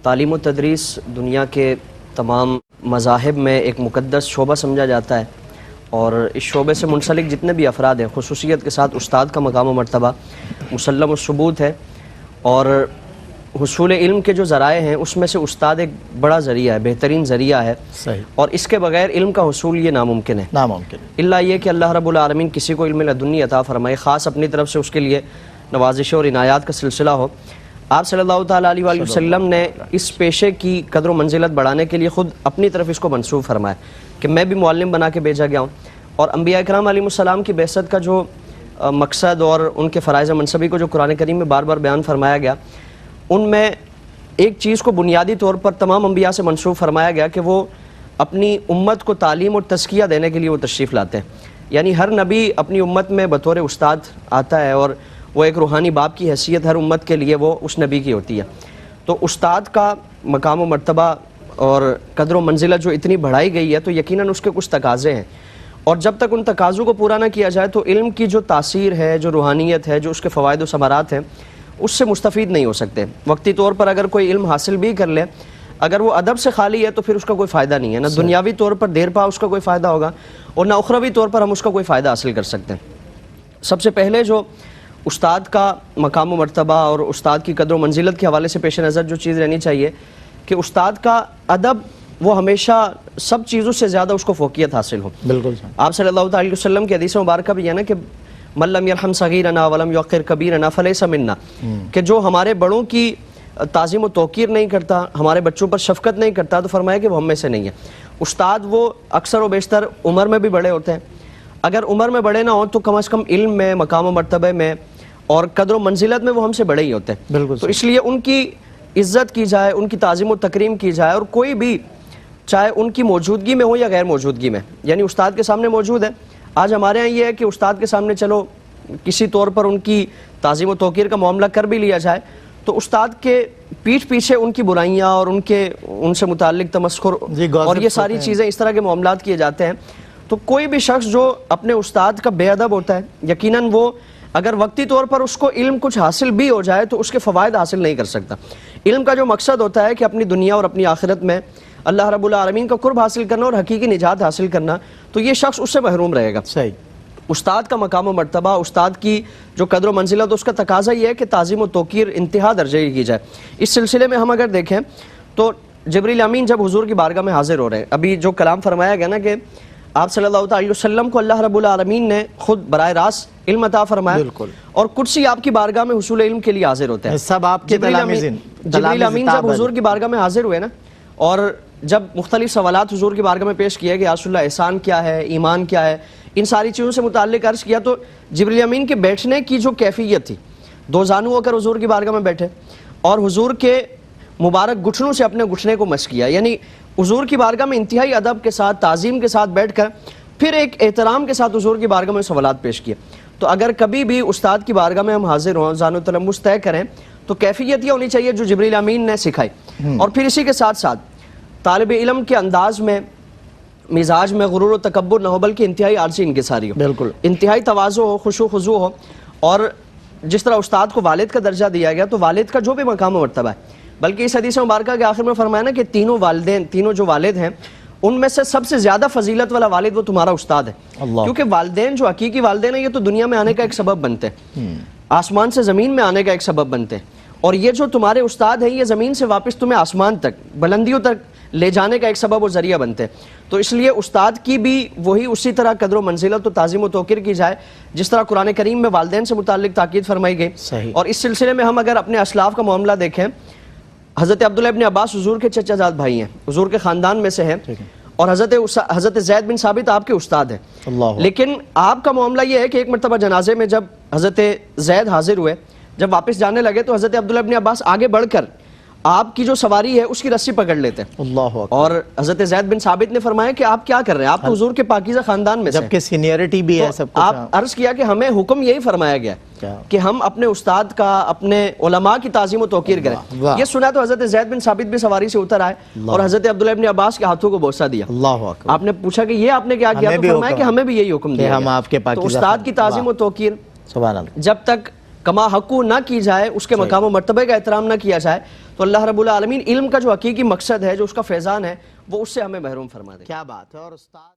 تعلیم و تدریس دنیا کے تمام مذاہب میں ایک مقدس شعبہ سمجھا جاتا ہے، اور اس شعبے سے منسلک جتنے بھی افراد ہیں خصوصیت کے ساتھ استاد کا مقام و مرتبہ مسلم الثبوت ہے، اور حصول علم کے جو ذرائع ہیں اس میں سے استاد ایک بڑا ذریعہ ہے، بہترین ذریعہ ہے، صحیح، اور اس کے بغیر علم کا حصول یہ ناممکن ہے، اللہ یہ کہ اللہ رب العالمین کسی کو علم لدنی عطا فرمائے، خاص اپنی طرف سے اس کے لیے نوازش اور عنایات کا سلسلہ ہو۔ آپ صلی اللہ تعالیٰ علیہ وآلہ وسلم نے اس پیشے کی قدر و منزلت بڑھانے کے لیے خود اپنی طرف اس کو منسوب فرمایا کہ میں بھی معلم بنا کے بھیجا گیا ہوں، اور انبیاء اکرام علیہ السلام کی بعثت کا جو مقصد اور ان کے فرائض منصبی کو جو قرآن کریم میں بار بار بیان فرمایا گیا، ان میں ایک چیز کو بنیادی طور پر تمام انبیاء سے منسوب فرمایا گیا کہ وہ اپنی امت کو تعلیم اور تزکیہ دینے کے لیے وہ تشریف لاتے ہیں، یعنی ہر نبی اپنی امت میں بطور استاد آتا ہے، اور وہ ایک روحانی باپ کی حیثیت ہر امت کے لیے وہ اس نبی کی ہوتی ہے۔ تو استاد کا مقام و مرتبہ اور قدر و منزلت جو اتنی بڑھائی گئی ہے تو یقیناً اس کے کچھ تقاضے ہیں، اور جب تک ان تقاضوں کو پورا نہ کیا جائے تو علم کی جو تاثیر ہے، جو روحانیت ہے، جو اس کے فوائد و ثمرات ہیں، اس سے مستفید نہیں ہو سکتے۔ وقتی طور پر اگر کوئی علم حاصل بھی کر لے، اگر وہ ادب سے خالی ہے تو پھر اس کا کوئی فائدہ نہیں ہے، نہ دنیاوی طور پر دیر پا اس کا کوئی فائدہ ہوگا، اور نہ اخروی طور پر ہم اس کا کوئی فائدہ حاصل کر سکتے ہیں۔ سب سے پہلے جو استاد کا مقام و مرتبہ اور استاد کی قدر و منزلت کے حوالے سے پیش نظر جو چیز رہنی چاہیے کہ استاد کا ادب وہ ہمیشہ سب چیزوں سے زیادہ اس کو فوقیت حاصل ہو۔ بالکل آپ صلی اللہ علیہ وسلم کی حدیث مبارکہ بھی ہے نا کہ من لم یرحم صغیرنا ولم یوقر کبیرنا فلیس منا، کہ جو ہمارے بڑوں کی تعظیم و توقیر نہیں کرتا، ہمارے بچوں پر شفقت نہیں کرتا، تو فرمایا کہ وہ ہم میں سے نہیں ہے۔ استاد وہ اکثر و بیشتر عمر میں بھی بڑے ہوتے ہیں، اگر عمر میں بڑے نہ ہوں تو کم از کم علم میں، مقام و مرتبے میں اور قدر و منزلت میں وہ ہم سے بڑے ہی ہوتے ہیں۔ تو اس لیے ان کی عزت کی جائے، ان کی تعظیم و تکریم کی جائے، اور کوئی بھی چاہے ان کی موجودگی میں ہو یا غیر موجودگی میں، یعنی استاد کے سامنے موجود ہے، آج ہمارے ہاں یہ ہے کہ استاد کے سامنے چلو کسی طور پر ان کی تعظیم و توقیر کا معاملہ کر بھی لیا جائے تو استاد کے پیٹھ پیچھے ان کی برائیاں اور ان سے متعلق تمسخر اور یہ ساری چیزیں، اس طرح کے معاملات کیے جاتے ہیں۔ تو کوئی بھی شخص جو اپنے استاد کا بے ادب ہوتا ہے، یقیناً وہ اگر وقتی طور پر اس کو علم کچھ حاصل بھی ہو جائے تو اس کے فوائد حاصل نہیں کر سکتا۔ علم کا جو مقصد ہوتا ہے کہ اپنی دنیا اور اپنی آخرت میں اللہ رب العالمین کا قرب حاصل کرنا اور حقیقی نجات حاصل کرنا، تو یہ شخص اس سے محروم رہے گا۔ صحیح، استاد کا مقام و مرتبہ، استاد کی جو قدر و منزلت، اس کا تقاضا یہ ہے کہ تعظیم و توقیر انتہا درجے کی جائے۔ اس سلسلے میں ہم اگر دیکھیں تو جبریل امین جب حضور کی بارگاہ میں حاضر ہو رہے ہیں، ابھی جو کلام فرمایا گیا نا کہ آپ صلی اللہ علیہ وسلم کو اللہ رب العالمین نے خود براہ راست علم عطا فرمایا، اور کرسی آپ کی بارگاہ میں حصول علم کے لیے حاضر ہوتے ہیں۔ سب آپ کے جبریل امین جب حضور کی بارگاہ میں حاضر ہوئے نا، اور جب مختلف سوالات حضور کی بارگاہ میں پیش کیے کہ یا رسول اللہ احسان کیا ہے، ایمان کیا ہے، ان ساری چیزوں سے متعلق عرض کیا، تو جبریل امین کے بیٹھنے کی جو کیفیت تھی، دو زانو ہو کر حضور کی بارگاہ میں بیٹھے اور حضور کے مبارک گھٹنوں سے اپنے گھٹنے کو مس کیا، یعنی حضور کی بارگاہ میں انتہائی ادب کے ساتھ، تعظیم کے ساتھ بیٹھ کر پھر ایک احترام کے ساتھ حضور کی بارگاہ میں سوالات پیش کیے۔ تو اگر کبھی بھی استاد کی بارگاہ میں ہم حاضر ہوں، زان و تلمس طے کریں، تو کیفیت یہ ہونی چاہیے جو جبریل امین نے سکھائی، اور پھر اسی کے ساتھ ساتھ طالب علم کے انداز میں، مزاج میں غرور و تکبر نہ ہو، بلکہ انتہائی عاجزی انکساری ہو، بالکل انتہائی تواضع ہو، خشوع و خضوع ہو، اور جس طرح استاد کو والد کا درجہ دیا گیا تو والد کا جو بھی مقام و مرتبہ ہے، بلکہ اس حدیث مبارکہ کے آخر میں فرمایا نا کہ تینوں جو والد ہیں ان میں سے سب سے زیادہ فضیلت والا والد وہ تمہارا استاد ہے، کیونکہ والدین جو حقیقی والدین ہیں یہ تو دنیا میں آنے کا ایک سبب بنتے ہیں، آسمان سے زمین میں آنے کا ایک سبب بنتے ہیں، اور یہ جو تمہارے استاد ہیں یہ زمین سے واپس تمہیں آسمان تک، بلندیوں تک لے جانے کا ایک سبب و ذریعہ بنتے ہیں۔ تو اس لیے استاد کی بھی وہی اسی طرح قدر و منزلت و تعظیم و توقیر کی جائے جس طرح قرآن کریم میں والدین سے متعلق تاکید فرمائی گئی۔ اور اس سلسلے میں ہم اگر اپنے اسلاف کا معاملہ دیکھیں، حضرت عبداللہ ابن عباس حضور کے چچا زاد بھائی ہیں، حضور کے خاندان میں سے ہیں، اور حضرت زید بن ثابت آپ کے استاد ہیں، لیکن آپ کا معاملہ یہ ہے کہ ایک مرتبہ جنازے میں جب حضرت زید حاضر ہوئے، جب واپس جانے لگے تو حضرت عبداللہ ابن عباس آگے بڑھ کر آپ کی جو سواری ہے اس کی رسی پکڑ لیتے ہیں، اور حضرت زید بن ثابت نے فرمایا کہ آپ کیا کر رہے ہیں، آپ تو حضور کے پاکیزہ خاندان میں سے، جبکہ سینئرٹی بھی ہے سب کچھ۔ آپ عرض کیا کہ ہمیں حکم یہی فرمایا گیا کہ ہم اپنے استاد کا، اپنے علماء کی تعظیم و توقیر کریں۔ یہ سنا تو حضرت زید بن ثابت بھی سواری سے اتر آئے اور حضرت عبداللہ ابن عباس کے ہاتھوں کو بوسہ دیا۔ آپ نے پوچھا کہ یہ آپ نے کیا کیا، تو فرمایا کہ ہمیں بھی یہی حکم دیا گیا۔ تو استاد کی تعظیم و توقیر جب تک کما حقو نہ کی جائے، اس کے مقام و مرتبے کا احترام نہ کیا جائے، تو اللہ رب العالمین علم کا جو حقیقی مقصد ہے، جو اس کا فیضان ہے، وہ اس سے ہمیں محروم فرما دے. کیا بات ہے. اور استاد